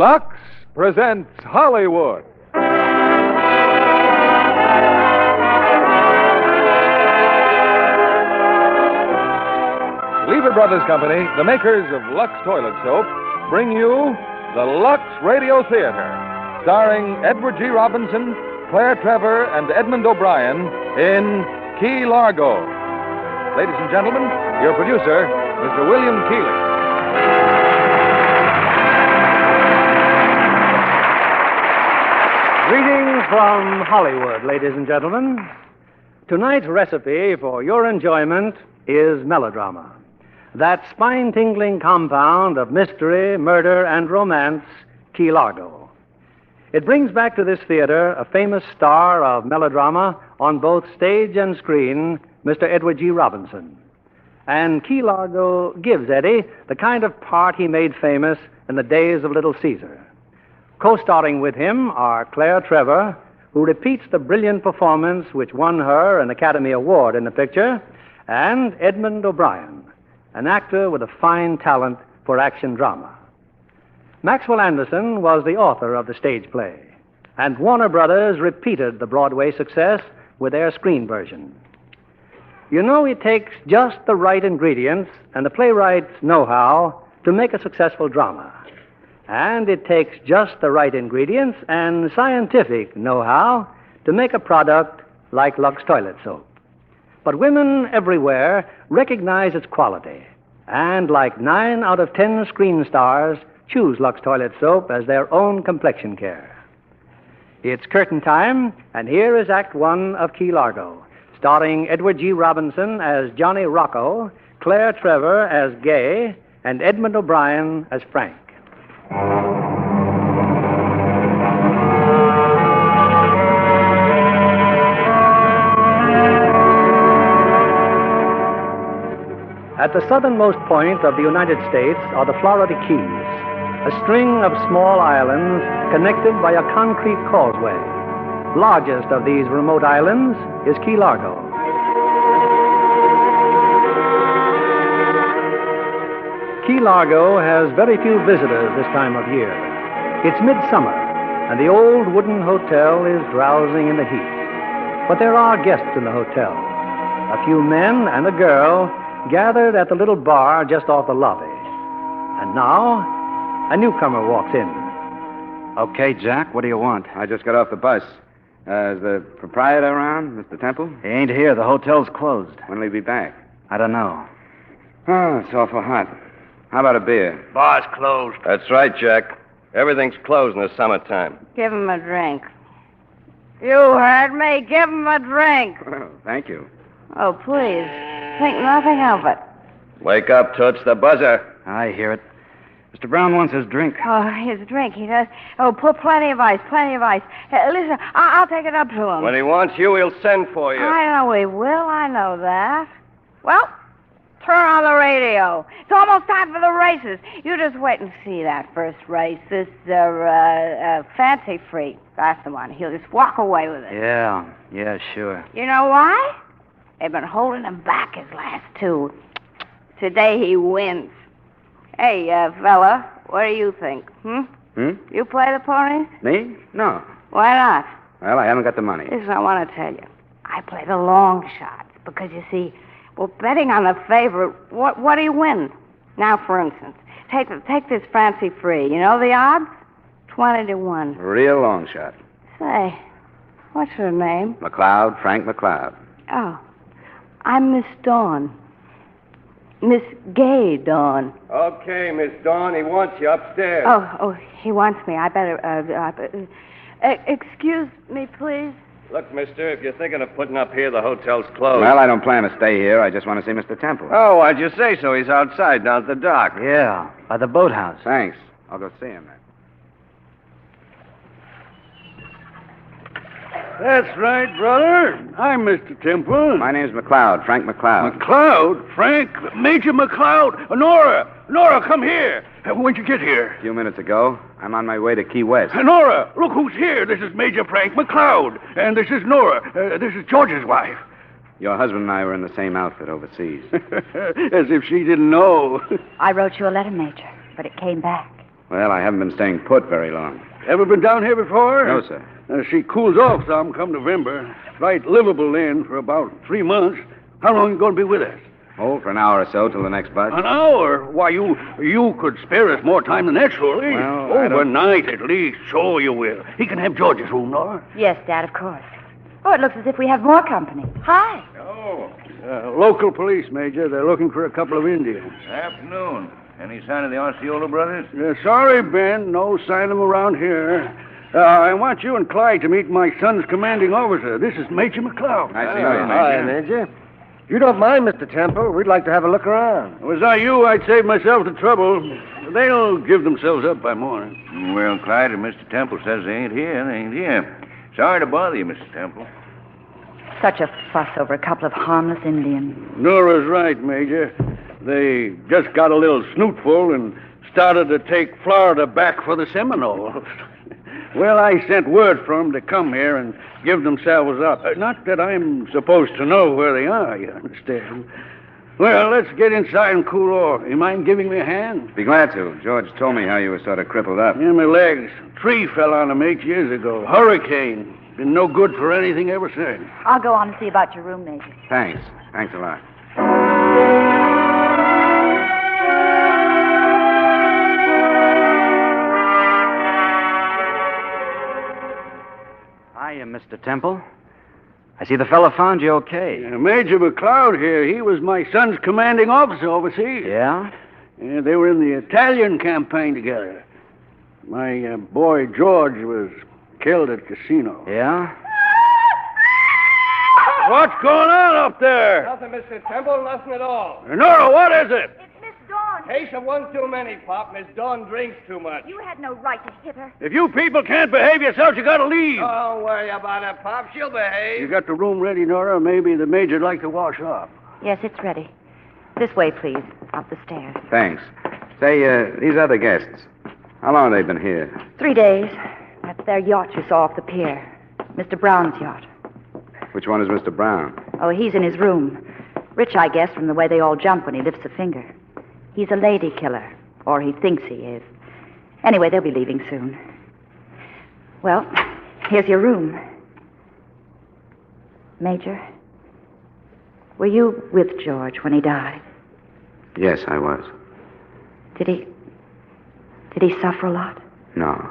Lux presents Hollywood. Lever Brothers Company, the makers of Lux Toilet Soap, bring you the Lux Radio Theater, starring Edward G. Robinson, Claire Trevor, and Edmund O'Brien in Key Largo. Ladies and gentlemen, your producer, Mr. William Keighley. Greetings from Hollywood, ladies and gentlemen. Tonight's recipe for your enjoyment is melodrama. That spine-tingling compound of mystery, murder, and romance, Key Largo. It brings back to this theater a famous star of melodrama on both stage and screen, Mr. Edward G. Robinson. And Key Largo gives Eddie the kind of part he made famous in the days of Little Caesar. Co-starring with him are Claire Trevor, who repeats the brilliant performance which won her an Academy Award in the picture, and Edmund O'Brien, an actor with a fine talent for action drama. Maxwell Anderson was the author of the stage play, and Warner Brothers repeated the Broadway success with their screen version. You know, it takes just the right ingredients and the playwright's know-how to make a successful drama. And it takes just the right ingredients and scientific know-how to make a product like Lux Toilet Soap. But women everywhere recognize its quality, and like 9 out of 10 screen stars, choose Lux Toilet Soap as their own complexion care. It's curtain time, and here is Act One of Key Largo, starring Edward G. Robinson as Johnny Rocco, Claire Trevor as Gay, and Edmund O'Brien as Frank. At the southernmost point of the United States are the Florida Keys, a string of small islands connected by a concrete causeway. Largest of these remote islands is Key Largo. Key Largo has very few visitors this time of year. It's midsummer, and the old wooden hotel is drowsing in the heat. But there are guests in the hotel. A few men and a girl gathered at the little bar just off the lobby. And now, a newcomer walks in. Okay, Jack, what do you want? I just got off the bus. Is the proprietor around, Mr. Temple? He ain't here. The hotel's closed. When'll he be back? I don't know. Oh, it's awful hot. How about a beer? Bar's closed. That's right, Jack. Everything's closed in the summertime. Give him a drink. You heard me. Give him a drink. Well, thank you. Oh, please. Think nothing of it. Wake up, Toots, the buzzer. I hear it. Mr. Brown wants his drink. Oh, his drink, he does. Oh, put plenty of ice, plenty of ice. Listen, I'll take it up to him. When he wants you, he'll send for you. I know he will. I know that. Well, turn on the radio. It's almost time for the races. You just wait and see that first race. This, Fancy Free. That's the one. He'll just walk away with it. Yeah, sure. You know why? They've been holding him back his last two. Today he wins. Hey, fella, what do you think? You play the ponies? Me? No. Why not? Well, I haven't got the money. Listen, I want to tell you. I play the long shots because, you see, well, betting on the favorite, what do you win? Now, for instance, take this Fancy Free. You know the odds? 20-1. Real long shot. Say, what's her name? McLeod, Frank McLeod. Oh, I'm Miss Dawn. Miss Gay Dawn. Okay, Miss Dawn, he wants you upstairs. Oh, he wants me. I better, excuse me, please. Look, mister, if you're thinking of putting up here, the hotel's closed. Well, I don't plan to stay here. I just want to see Mr. Temple. Oh, why'd you say so? He's outside down at the dock. Yeah, by the boathouse. Thanks. I'll go see him then. That's right, brother. I'm Mr. Temple. My name's McLeod, Frank McLeod. McLeod? Frank? Major McLeod? Nora, come here. When'd you get here? A few minutes ago. I'm on my way to Key West. Nora, look who's here. This is Major Frank McLeod. And this is Nora. This is George's wife. Your husband and I were in the same outfit overseas. As if she didn't know. I wrote you a letter, Major, but it came back. Well, I haven't been staying put very long. Ever been down here before? No, sir. She cools off some come November. Right livable then for about 3 months. How long are you going to be with us? Oh, for an hour or so till the next bus. An hour? Why, you could spare us more time than that, surely. Well, I don't- Overnight, at least. Sure you will. He can have George's room, Nora. Yes, Dad, of course. Oh, it looks as if we have more company. Hi. Oh, Local police, Major. They're looking for a couple of Indians. afternoon. Any sign of the Osceola brothers? Sorry, Ben. No sign of them around here. I want you and Clyde to meet my son's commanding officer. This is Major McLeod. Nice to know you, Hi, Major. Major. If you don't mind, Mr. Temple, we'd like to have a look around. Was I you, I'd save myself the trouble. They'll give themselves up by morning. Well, Clyde, and Mr. Temple says they ain't here. Sorry to bother you, Mr. Temple. Such a fuss over a couple of harmless Indians. Nora's right, Major. They just got a little snootful and started to take Florida back for the Seminoles. Well, I sent word for them to come here and give themselves up. Not that I'm supposed to know where they are, you understand. Well, let's get inside and cool off. You mind giving me a hand? Be glad to. George told me how you were sort of crippled up. Yeah, my legs. Tree fell on them 8 years ago. Hurricane. Been no good for anything ever since. I'll go on and see about your room, Major. Thanks. Thanks a lot. Hiya, Mr. Temple. I see the fellow found you okay. Major McLeod here. He was my son's commanding officer overseas. Yeah? Yeah, they were in the Italian campaign together. My boy George was killed at casino. Yeah? What's going on up there? Nothing, Mr. Temple, nothing at all. Nora, what is it? It's Miss Dawn. Case of one too many, Pop. Miss Dawn drinks too much. You had no right to hit her. If you people can't behave yourselves, you gotta leave. Don't worry about it, Pop. She'll behave. You got the room ready, Nora? Maybe the major'd like to wash up. Yes, it's ready. This way, please. Up the stairs. Thanks. Say, these other guests, how long have they been here? 3 days. That's their yacht you saw off the pier. Mr. Brown's yacht. Which one is Mr. Brown? Oh, he's in his room. Rich, I guess, from the way they all jump when he lifts a finger. He's a lady killer. Or he thinks he is. Anyway, they'll be leaving soon. Well, here's your room. Major, were you with George when he died? Yes, I was. Did he suffer a lot? No.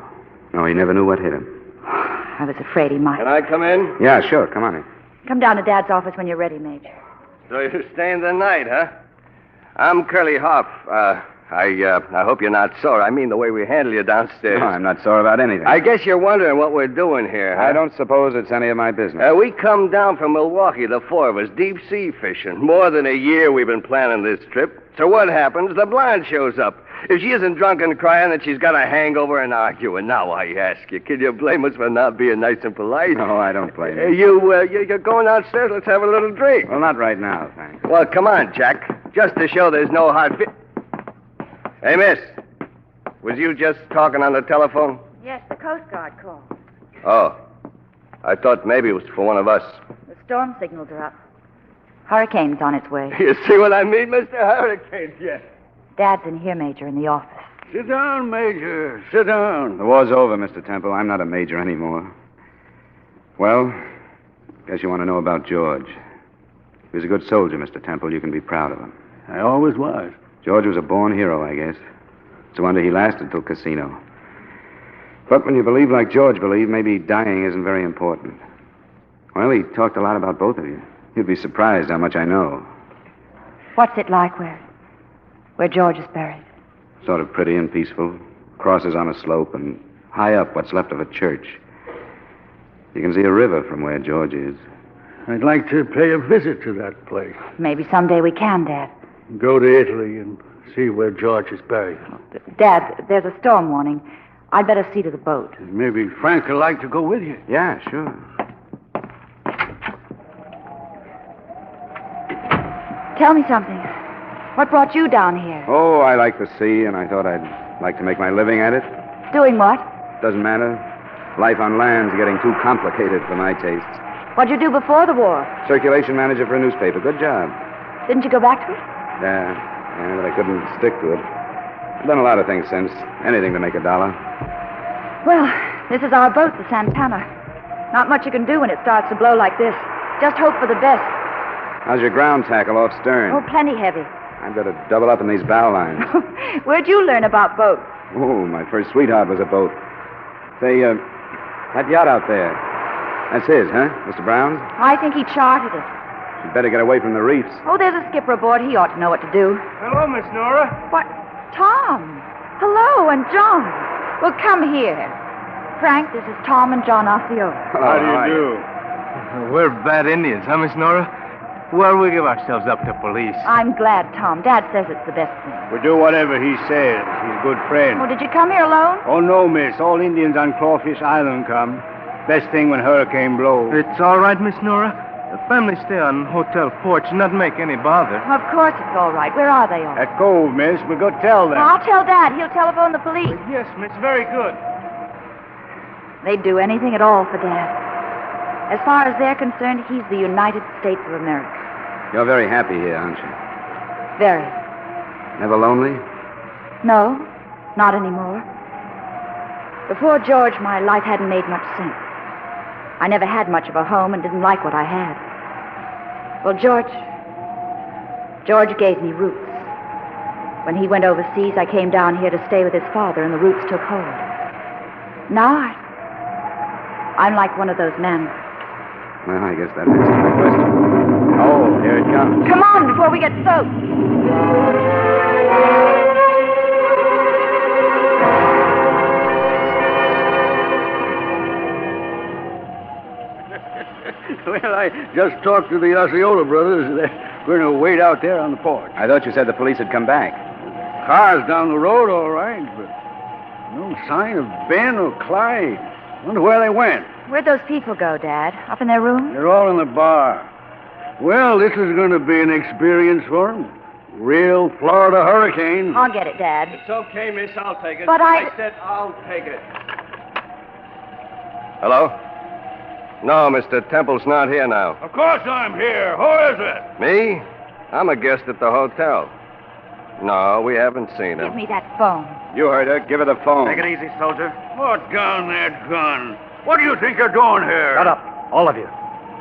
No, he never knew what hit him. I was afraid he might. Can I come in? Yeah, sure. Come on in. Come down to Dad's office when you're ready, Major. So you're staying the night, huh? I'm Curly Hoff. I hope you're not sore. I mean the way we handle you downstairs. No, I'm not sore about anything. I guess you're wondering what we're doing here, huh? I don't suppose it's any of my business. We come down from Milwaukee, the four of us, deep sea fishing. More than a year we've been planning this trip. So what happens? The blonde shows up. If she isn't drunk and crying, then she's got a hangover and arguing. Now I ask you, can you blame us for not being nice and polite? No, I don't blame you. You're going downstairs. Let's have a little drink. Well, not right now, thanks. Well, come on, Jack. Just to show there's no hard fit. Hey, miss. Was you just talking on the telephone? Yes, the Coast Guard called. Oh. I thought maybe it was for one of us. The storm signals are up. Hurricane's on its way. You see what I mean, Mr. Hurricane? Yes. Dad's in here, Major, in the office. Sit down, Major. Sit down. The war's over, Mr. Temple. I'm not a major anymore. Well, guess you want to know about George. He was a good soldier, Mr. Temple. You can be proud of him. I always was. George was a born hero, I guess. It's a wonder he lasted till casino. But when you believe like George believed, maybe dying isn't very important. Well, he talked a lot about both of you. You'd be surprised how much I know. What's it like where George is buried? Sort of pretty and peaceful. Crosses on a slope, and high up, what's left of a church. You can see a river from where George is. I'd like to pay a visit to that place. Maybe someday we can, Dad. Go to Italy and see where George is buried. Dad, there's a storm warning. I'd better see to the boat. Maybe Frank would like to go with you. Yeah, sure. Tell me something. What brought you down here? Oh, I like the sea, and I thought I'd like to make my living at it. Doing what? Doesn't matter. Life on land's getting too complicated for my tastes. What'd you do before the war? Circulation manager for a newspaper. Good job. Didn't you go back to it? Yeah, but I couldn't stick to it. I've done a lot of things since. Anything to make a dollar. Well, this is our boat, the Santana. Not much you can do when it starts to blow like this. Just hope for the best. How's your ground tackle off stern? Oh, plenty heavy. I've got to double up in these bow lines. Where'd you learn about boats? Oh, my first sweetheart was a boat. Say, that yacht out there, that's his, huh? Mr. Brown's? I think he chartered it. You'd better get away from the reefs. Oh, there's a skipper aboard. He ought to know what to do. Hello, Miss Nora. What? Tom. Hello, and John. Well, come here. Frank, this is Tom and John Osceola. Hello, How do you do? We're bad Indians, huh, Miss Nora? Well, we give ourselves up to police. I'm glad, Tom. Dad says it's the best thing. We do whatever he says. He's a good friend. Oh, did you come here alone? Oh, no, miss. All Indians on Clawfish Island come. Best thing when hurricane blows. It's all right, Miss Nora. The family stay on hotel porch, not make any bother. Of course it's all right. Where are they all? At Cove, miss. We'll go tell them. Well, I'll tell Dad. He'll telephone the police. Yes, miss, very good. They'd do anything at all for Dad. As far as they're concerned, he's the United States of America. You're very happy here, aren't you? Very. Never lonely? No, not anymore. Before George, my life hadn't made much sense. I never had much of a home and didn't like what I had. Well, George gave me roots. When he went overseas, I came down here to stay with his father, and the roots took hold. Now I'm like one of those men. Well, I guess that answers my question. Oh, here it comes. Come on, before we get soaked. Well, I just talked to the Osceola brothers. They're going to wait out there on the porch. I thought you said the police had come back. Car's down the road, all right, but no sign of Ben or Clyde. Wonder where they went. Where'd those people go, Dad? Up in their room? They're all in the bar. Well, this is going to be an experience for them. Real Florida hurricane. I'll get it, Dad. It's okay, miss. I'll take it. But I said I'll take it. Hello? No, Mr. Temple's not here now. Of course I'm here. Who is it? Me? I'm a guest at the hotel. No, we haven't seen Give him. me that phone. You heard her. Give her the phone. Take it easy, soldier. Put down that gun. What do you think you're doing here? Shut up, all of you.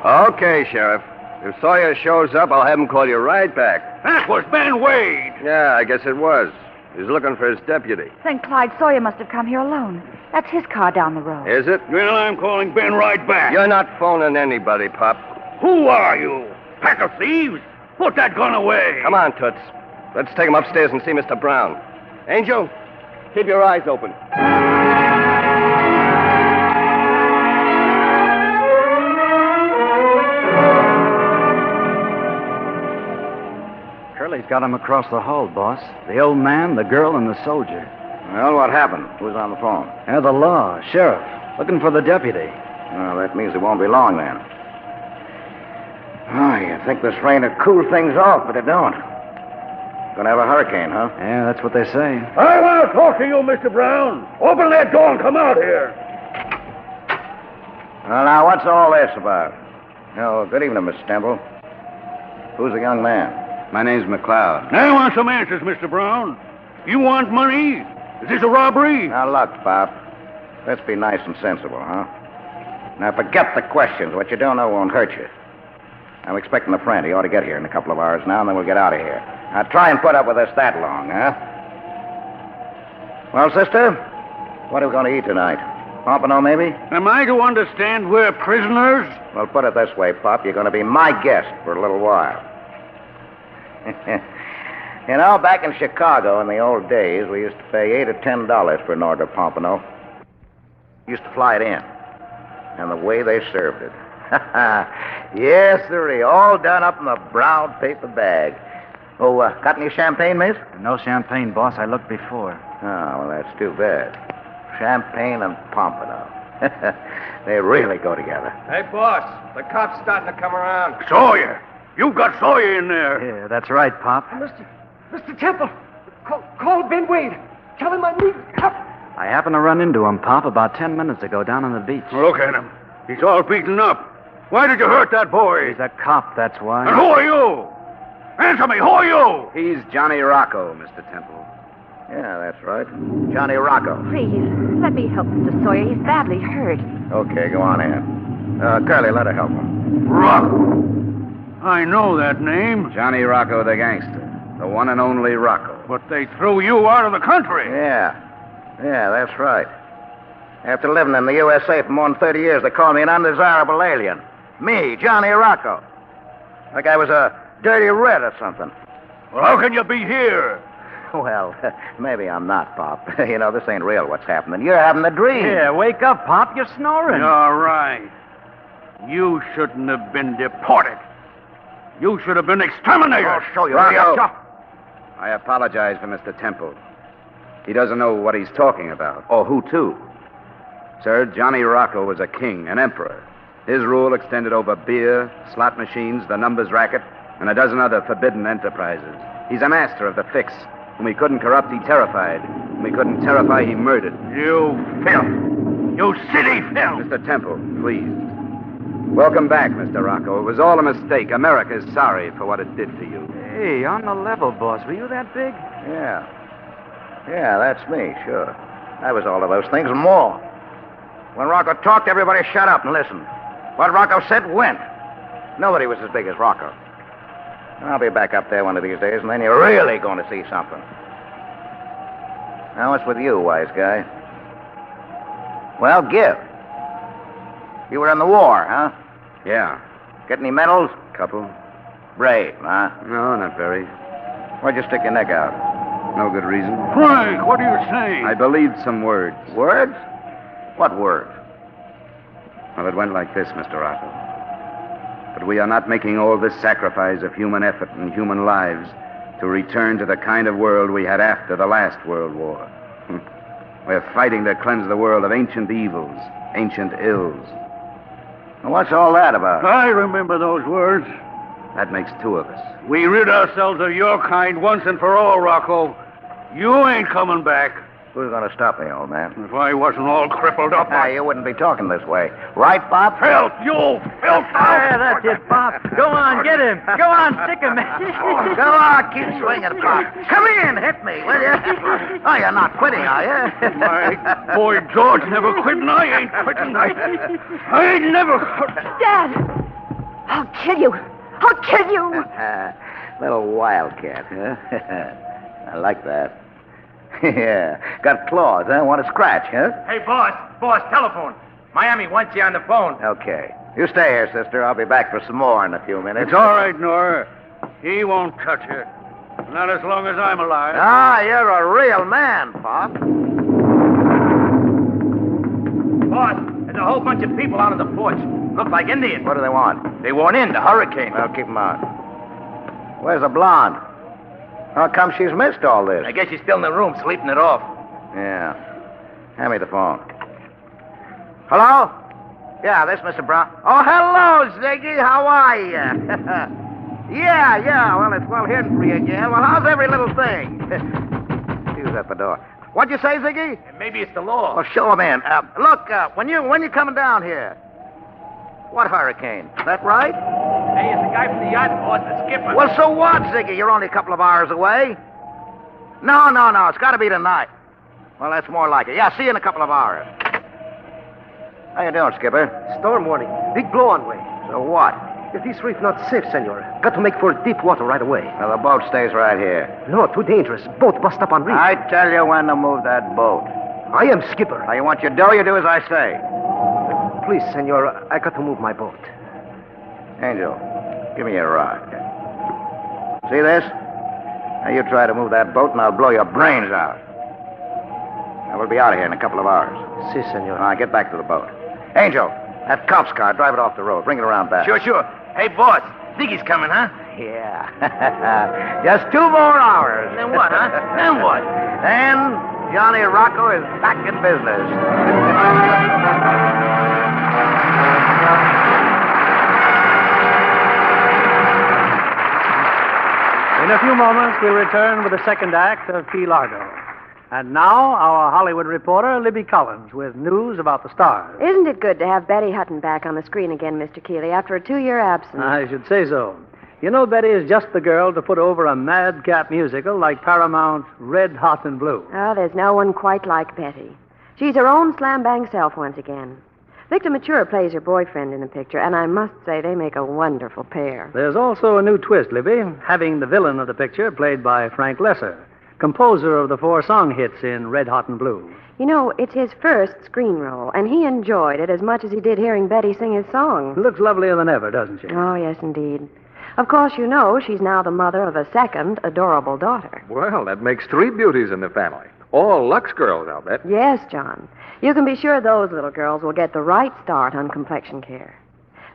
Okay, Sheriff. If Sawyer shows up, I'll have him call you right back. That was Ben Wade. Yeah, I guess it was. He's looking for his deputy. Then Clyde Sawyer must have come here alone. That's his car down the road. Is it? Well, I'm calling Ben right back. You're not phoning anybody, Pop. Who are you? Pack of thieves? Put that gun away. Come on, Toots. Let's take him upstairs and see Mr. Brown. Angel, keep your eyes open. Curly's got him across the hall, boss. The old man, the girl, and the soldier. Well, what happened? Who's on the phone? Yeah, the law, sheriff, looking for the deputy. Well, that means it won't be long then. Oh, you think this rain would cool things off, but it don't. Gonna have a hurricane, huh? Yeah, that's what they say. I want to talk to you, Mr. Brown. Open that door and come out here. Well, now, what's all this about? Oh, good evening, Mr. Temple. Who's the young man? My name's McLeod. I want some answers, Mr. Brown. You want money? Is this a robbery? Now, look, Pop. Let's be nice and sensible, huh? Now, forget the questions. What you don't know won't hurt you. I'm expecting a friend. He ought to get here in a couple of hours now, and then we'll get out of here. Now, try and put up with us that long, huh? Well, sister, what are we going to eat tonight? Pompano, maybe? Am I to understand we're prisoners? Well, put it this way, Pop. You're going to be my guest for a little while. You know, back in Chicago in the old days, we used to pay $8 or $10 for an order of Pompano. Used to fly it in. And the way they served it. Yes, sirree. All done up in a brown paper bag. Oh, got any champagne, miss? No champagne, boss. I looked before. Oh, well, that's too bad. Champagne and Pompano. They really go together. Hey, boss, the cop's starting to come around. Sawyer. You've got Sawyer in there. Yeah, that's right, Pop. Mr. Temple, call Ben Wade. Tell him I need help. I happened to run into him, Pop, about 10 minutes ago down on the beach. Look at him. He's all beaten up. Why did you hurt that boy? He's a cop, that's why. And who are you? Answer me, who are you? He's Johnny Rocco, Mr. Temple. Yeah, that's right. Johnny Rocco. Please, let me help Mr. Sawyer. He's badly hurt. Okay, go on in. Curly, let her help him. Rocco. I know that name. Johnny Rocco, the gangster. The one and only Rocco. But they threw you out of the country. Yeah, that's right. After living in the USA for more than 30 years, they called me an undesirable alien. Me, Johnny Rocco. Like I was a dirty red or something. Well, how can you be here? Well, maybe I'm not, Pop. You know, this ain't real what's happening. You're having a dream. Yeah, wake up, Pop. You're snoring. You're right. You shouldn't have been deported. You should have been exterminated. I'll show you. Rocco! I apologize for Mr. Temple. He doesn't know what he's talking about. Oh, who to? Sir, Johnny Rocco was a king, an emperor. His rule extended over beer, slot machines, the numbers racket, and a dozen other forbidden enterprises. He's a master of the fix. Whom he couldn't corrupt, he terrified. Whom he couldn't terrify, he murdered. You filth. You city filth. Mr. Temple, please. Welcome back, Mr. Rocco. It was all a mistake. America's sorry for what it did to you. Hey, on the level, boss. Were you that big? Yeah, that's me, sure. I was all of those things and more. When Rocco talked, everybody shut up and listened. What Rocco said went. Nobody was as big as Rocco. I'll be back up there one of these days, and then you're really going to see something. Now, what's with you, wise guy? Well, give. You were in the war, huh? Yeah. Get any medals? Couple. Brave, huh? No, not very. Why'd you stick your neck out? No good reason. Frank, what are you saying? I believed some words. Words? What words? Well, it went like this, Mr. Rocco. But we are not making all this sacrifice of human effort and human lives to return to the kind of world we had after the last World War. We're fighting to cleanse the world of ancient evils, ancient ills. What's all that about? I remember those words. That makes two of us. We rid ourselves of your kind once and for all, Rocco. You ain't coming back. Who's going to stop me, old man? If I wasn't all crippled up, You wouldn't be talking this way. Right, Bob? Filth, you filth! Yeah, that's it, Pop. Go on, get him. Go on, stick him. Go on, keep swinging, Pop. Come in, hit me, will you? Oh, you're not quitting, are you? My boy George never quit, and I ain't quitting. I ain't never... Dad! I'll kill you. I'll kill you. Little wildcat, huh? I like that. Yeah. Got claws, huh? Want to scratch, huh? Hey, boss, telephone. Miami wants you on the phone. Okay. You stay here, sister. I'll be back for some more in a few minutes. It's all right, Nora. He won't touch her. Not as long as I'm alive. Ah, you're a real man, Pop. Boss, there's a whole bunch of people out on the porch. Look like Indians. What do they want? They want in the hurricane. Well, keep them out. Where's the blonde? How come she's missed all this? I guess she's still in the room, sleeping it off. Yeah. Hand me the phone. Hello? Yeah, this Mr. Brown. Oh, hello, Ziggy. How are you? yeah. Well, it's well hearing from you again. Well, how's every little thing? He was at the door. What'd you say, Ziggy? Maybe it's the law. Well, show him in. Look, when you coming down here? What hurricane? Is that right? Hey, it's the guy from the yacht, boss, the skipper. Well, so what, Ziggy? You're only a couple of hours away. No. It's got to be tonight. Well, that's more like it. Yeah, see you in a couple of hours. How you doing, Skipper? Storm warning. Big blow on way. So what? This reef not safe, senor. Got to make for deep water right away. Well, the boat stays right here. No, too dangerous. Boat bust up on reef. I tell you when to move that boat. I am skipper. Now, you want your dough, you do as I say. Please, senor, I got to move my boat. Angel, give me your rod. See this? Now, you try to move that boat, and I'll blow your brains out. Now, we'll be out of here in a couple of hours. Si, senor. Now, get back to the boat. Angel, that cop's car, drive it off the road. Bring it around back. Sure. Hey, boss, Ziggy's coming, huh? Yeah. Just 2 more hours. Then what, huh? Then what? Then Johnny Rocco is back in business. In a few moments, we'll return with the second act of Key Largo. And now, our Hollywood reporter, Libby Collins, with news about the stars. Isn't it good to have Betty Hutton back on the screen again, Mr. Keeley, after a 2-year absence? I should say so. You know, Betty is just the girl to put over a madcap musical like Paramount's Red, Hot, and Blue. Oh, there's no one quite like Betty. She's her own slam-bang self once again. Victor Mature plays her boyfriend in the picture, and I must say they make a wonderful pair. There's also a new twist, Libby, having the villain of the picture played by Frank Lesser, composer of the 4 song hits in Red, Hot, and Blue. You know, it's his first screen role, and he enjoyed it as much as he did hearing Betty sing his song. Looks lovelier than ever, doesn't she? Oh, yes, indeed. Of course, you know she's now the mother of a second adorable daughter. Well, that makes 3 beauties in the family. All Lux girls, I'll bet. Yes, John. You can be sure those little girls will get the right start on complexion care.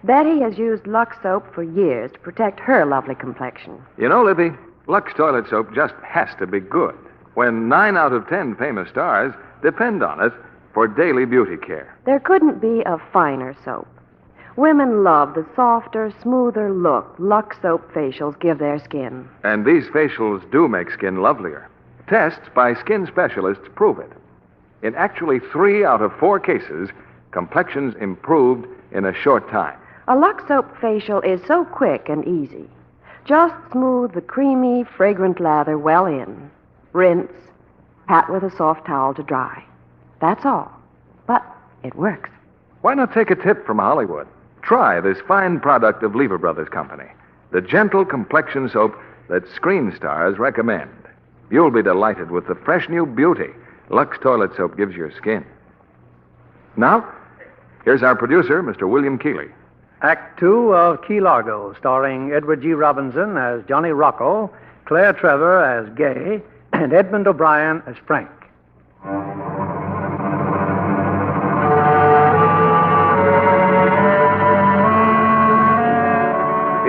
Betty has used Lux soap for years to protect her lovely complexion. You know, Libby, Lux toilet soap just has to be good. When 9 out of 10 famous stars depend on it for daily beauty care. There couldn't be a finer soap. Women love the softer, smoother look Lux soap facials give their skin. And these facials do make skin lovelier. Tests by skin specialists prove it. In actually 3 out of 4 cases, complexions improved in a short time. A Lux soap facial is so quick and easy. Just smooth the creamy, fragrant lather well in. Rinse, pat with a soft towel to dry. That's all. But it works. Why not take a tip from Hollywood? Try this fine product of Lever Brothers Company, the gentle complexion soap that screen stars recommend. You'll be delighted with the fresh new beauty Lux toilet soap gives your skin. Now, here's our producer, Mr. William Keeley. Act 2 of Key Largo, starring Edward G. Robinson as Johnny Rocco, Claire Trevor as Gay, and Edmund O'Brien as Frank.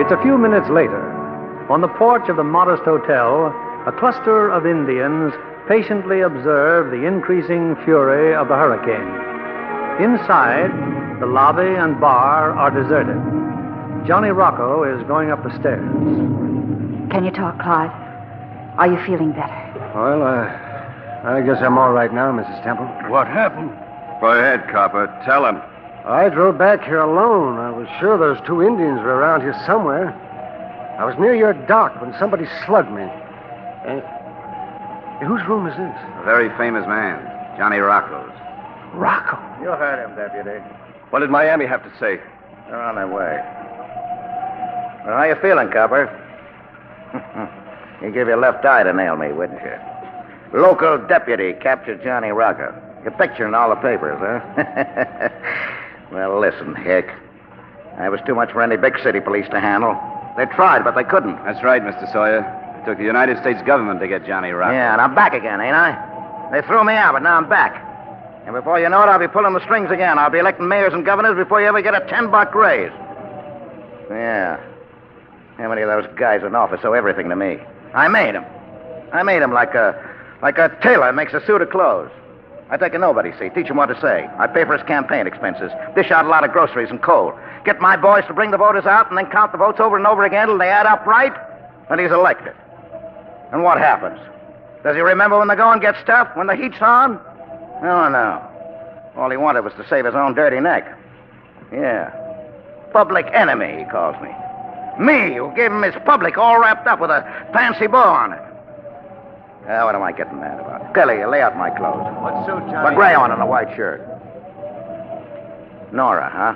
It's a few minutes later. On the porch of the modest hotel, a cluster of Indians patiently observe the increasing fury of the hurricane. Inside, the lobby and bar are deserted. Johnny Rocco is going up the stairs. Can you talk, Clyde? Are you feeling better? Well, I guess I'm all right now, Mrs. Temple. What happened? Go ahead, Copper. Tell him. I drove back here alone. I was sure those 2 Indians were around here somewhere. I was near your dock when somebody slugged me. Whose room is this? A very famous man, Johnny Rocco's. Rocco? You heard him, Deputy. What did Miami have to say? They're on their way. Well, how you feeling, Copper? You gave your left eye to nail me, wouldn't you? Local deputy captured Johnny Rocco. Your picture in all the papers, huh? Well, listen, Hick. I was too much for any big city police to handle. They tried, but they couldn't. That's right, Mr. Sawyer. It took the United States government to get Johnny Rocco. Yeah, and I'm back again, ain't I? They threw me out, but now I'm back. And before you know it, I'll be pulling the strings again. I'll be electing mayors and governors before you ever get a $10 raise. Yeah. How many of those guys in office owe everything to me? I made them. I made them like a tailor makes a suit of clothes. I take a nobody seat, teach him what to say. I pay for his campaign expenses, dish out a lot of groceries and coal. Get my boys to bring the voters out and then count the votes over and over again till they add up right, and he's elected. And what happens? Does he remember when the going gets tough, when the heat's on? Oh, no. All he wanted was to save his own dirty neck. Yeah. Public enemy, he calls me. Me, who gave him his public all wrapped up with a fancy bow on it. What am I getting mad about? Kelly, lay out my clothes. What suit, Johnny? The gray one and a white shirt. Nora, huh?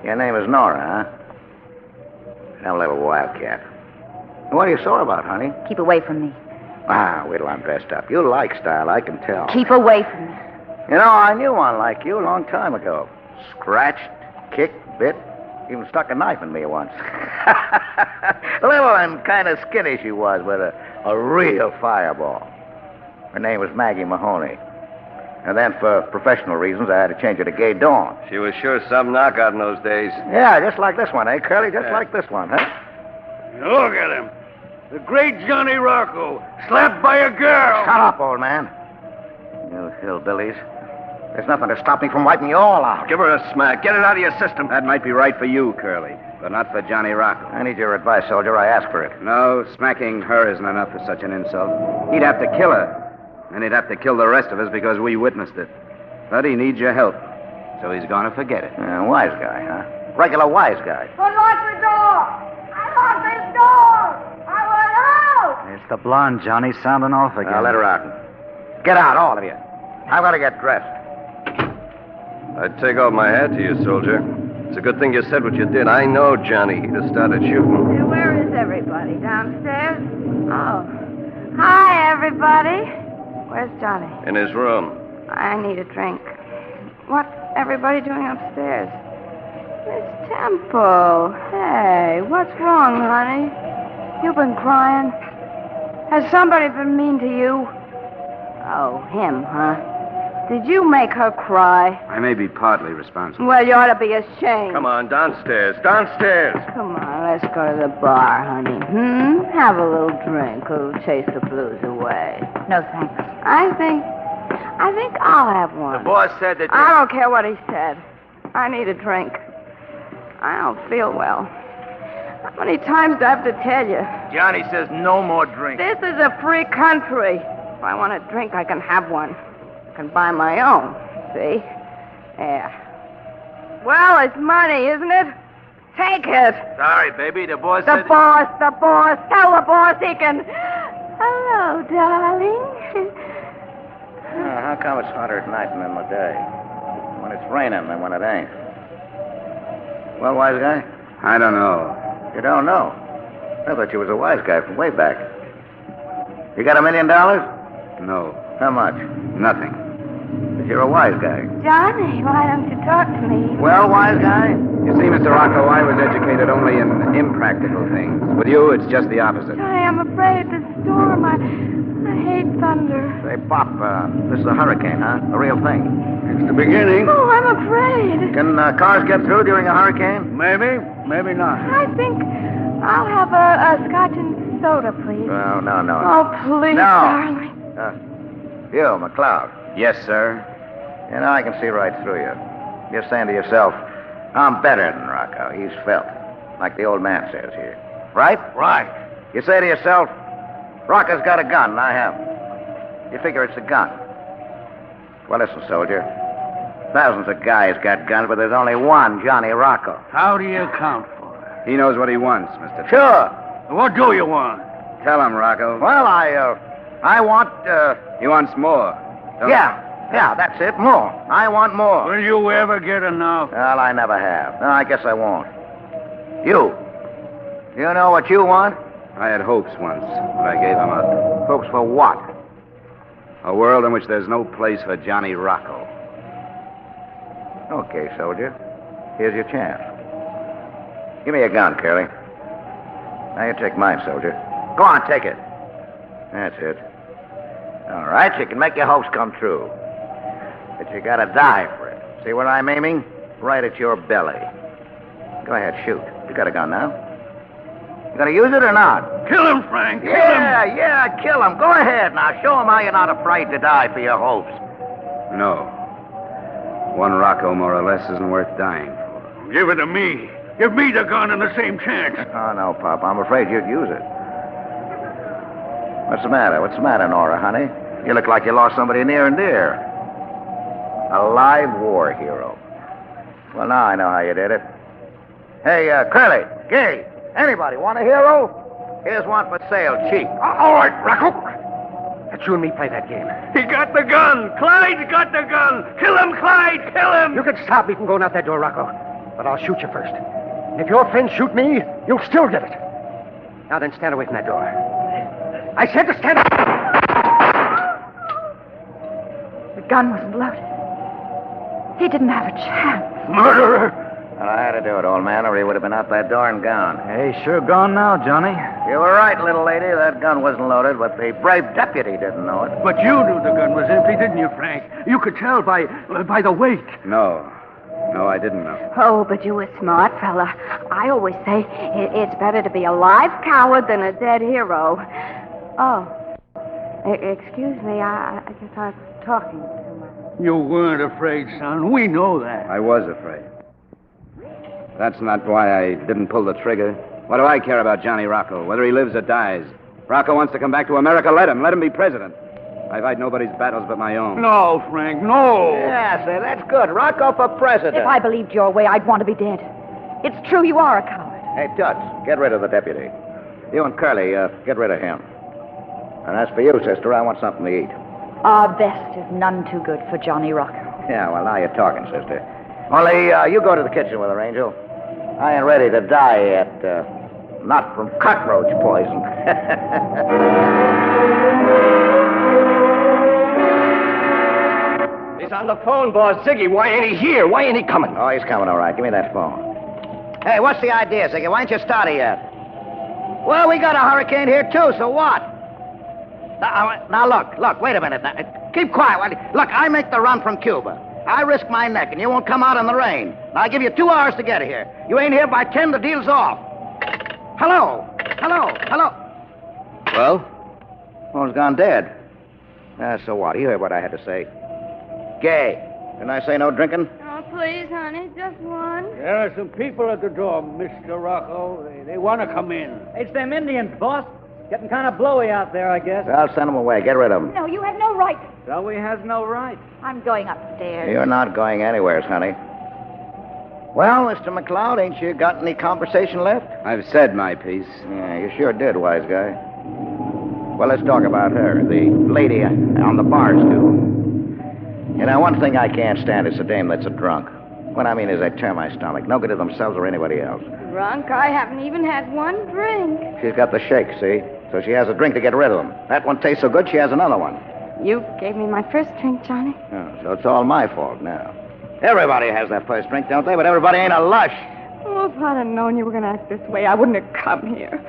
Your name is Nora, huh? That little wildcat. What are you sore about, honey? Keep away from me. Wait till I'm dressed up. You like style, I can tell. Keep away from me. You know, I knew one like you a long time ago. Scratched, kicked, bit, even stuck a knife in me once. Little and kind of skinny she was, but a real fireball. Her name was Maggie Mahoney. And then for professional reasons, I had to change her to Gay Dawn. She was sure some knockout in those days. Yeah, just like this one, eh, Curly? Just like this one, huh? Look at him. The great Johnny Rocco, slapped by a girl. Shut up, old man. You hillbillies. There's nothing to stop me from wiping you all out. Give her a smack. Get it out of your system. That might be right for you, Curly, but not for Johnny Rocco. I need your advice, soldier. I ask for it. No, smacking her isn't enough for such an insult. He'd have to kill her. And he'd have to kill the rest of us because we witnessed it. But he needs your help. So he's going to forget it. Wise guy, huh? Regular wise guy. Unlock the door! want this door! I want out! It's the blonde, Johnny, sounding off again. Now, let her out. Get out, all of you. I've got to get dressed. I'd take off my hat to you, soldier. It's a good thing you said what you did. I know Johnny. He'd have started shooting. Hey, where is everybody? Downstairs? Oh. Hi, everybody. Where's Johnny? In his room. I need a drink. What's everybody doing upstairs? Miss Temple. Hey, what's wrong, honey? You've been crying. Has somebody been mean to you? Oh, him, huh? Did you make her cry? I may be partly responsible. Well, you ought to be ashamed. Come on, downstairs. Downstairs. Come on, let's go to the bar, honey. Have a little drink. It'll chase the blues away. No, thanks. I think I'll have one. The boss said that I don't care what he said. I need a drink. I don't feel well. How many times do I have to tell you? Johnny says no more drink. This is a free country. If I want a drink, I can have one. I can buy my own. See? Yeah. Well, it's money, isn't it? Take it. Sorry, baby. The boss The said... boss. Tell the boss he can... Hello, darling. How come it's hotter at night than in the day? When it's raining than when it ain't? Well, wise guy? I don't know. You don't know? I thought you was a wise guy from way back. You got $1 million? No. How much? Nothing. But you're a wise guy. Johnny, why don't you talk to me? Well, wise guy? You see, Mr. Rocco, I was educated only in impractical things. With you, it's just the opposite. Johnny, I'm afraid of the storm. I hate thunder. Say, Pop, this is a hurricane, huh? A real thing. It's the beginning. Oh, I'm afraid. Can cars get through during a hurricane? Maybe, maybe not. I think I'll have a scotch and soda, please. No, no, no. Oh, please, No. darling. You, McLeod. Yes, sir. You know, I can see right through you. You're saying to yourself, I'm better than Rocco. He's felt. Like the old man says here. Right? Right. You say to yourself, Rocco's got a gun, and I haven't. You figure it's a gun. Well, listen, soldier. Thousands of guys got guns, but there's only one Johnny Rocco. How do you account for it? He knows what he wants, Mr. Sure. What do you want? Tell him, Rocco. Well, I want, He wants more. Don't Yeah, that's it, more. I want more. Will you ever get enough? Well, I never have. No, I guess I won't. You know what you want? I had hopes once, but I gave them up. Hopes for what? A world in which there's no place for Johnny Rocco. Okay, soldier. Here's your chance. Give me a gun, Curly. Now you take mine, soldier. Go on, take it. That's it. All right, you can make your hopes come true. But you gotta die for it. See where I'm aiming? Right at your belly. Go ahead, shoot. You got a gun now. You gonna use it or not? Kill him, Frank. Kill him. Yeah, kill him. Go ahead now. Show him how you're not afraid to die for your hopes. No. One Rocco, more or less, isn't worth dying for. Give it to me. Give me the gun and the same chance. Oh, no, Pop. I'm afraid you'd use it. What's the matter? What's the matter, Nora, honey? You look like you lost somebody near and dear. A live war hero. Well, now I know how you did it. Hey, Curly, Gay, anybody want a hero? Here's one for sale, cheap. All right, Rocco. Let you and me play that game. He got the gun. Clyde's got the gun. Kill him, Clyde. Kill him. You can stop me from going out that door, Rocco. But I'll shoot you first. And if your friends shoot me, you'll still get it. Now then, stand away from that door. I said to stand up. The gun wasn't loaded. He didn't have a chance. Murderer. Well, I had to do it, old man, or he would have been out that door and gone. Hey, sure gone now, Johnny. You were right, little lady. That gun wasn't loaded, but the brave deputy didn't know it. But you knew the gun was empty, didn't you, Frank? You could tell by the weight. No, I didn't know. Oh, but you were smart, fella. I always say it's better to be a live coward than a dead hero. Oh, excuse me. I guess I was talking too much. You weren't afraid, son. We know that. I was afraid. That's not why I didn't pull the trigger. What do I care about Johnny Rocco, whether he lives or dies? Rocco wants to come back to America. Let him be president. I fight nobody's battles but my own. No, Frank, no. Yeah, say, that's good. Rocco for president. If I believed your way, I'd want to be dead. It's true you are a coward. Hey, Toots, get rid of the deputy. You and Curly, get rid of him. And as for you, sister, I want something to eat. Our best is none too good for Johnny Rocco. Yeah, well, now you're talking, sister. Only, you go to the kitchen with her, Angel. I ain't ready to die yet. Not from cockroach poison. He's on the phone, boss. Ziggy, why ain't he here? Why ain't he coming? Oh, he's coming, all right. Give me that phone. Hey, what's the idea, Ziggy? Why ain't you started yet? Well, we got a hurricane here, too, so what? Now, look, wait a minute. Now, keep quiet. Look, I make the run from Cuba. I risk my neck, and you won't come out in the rain. Now, I give you 2 hours to get here. You ain't here by 10, the deal's off. Hello. Well? Phone's gone dead. So what? You heard what I had to say. Gay. Didn't I say no drinking? Oh, please, honey, just one. There are some people at the door, Mr. Rocco. They want to come in. It's them Indians, boss. Getting kind of blowy out there, I guess. I'll send them away. Get rid of them. No, you have no right. So he has no right. I'm going upstairs. You're not going anywhere, honey. Well, Mr. McLeod, ain't you got any conversation left? I've said my piece. Yeah, you sure did, wise guy. Well, let's talk about her, the lady on the bar stool. You know, one thing I can't stand is a dame that's a drunk. What I mean is they turn my stomach. No good to themselves or anybody else. Drunk? I haven't even had one drink. She's got the shake, see? So she has a drink to get rid of them. That one tastes so good, she has another one. You gave me my first drink, Johnny. Oh, so it's all my fault now. Everybody has that first drink, don't they? But everybody ain't a lush. Oh, if I'd have known you were going to act this way, I wouldn't have come here.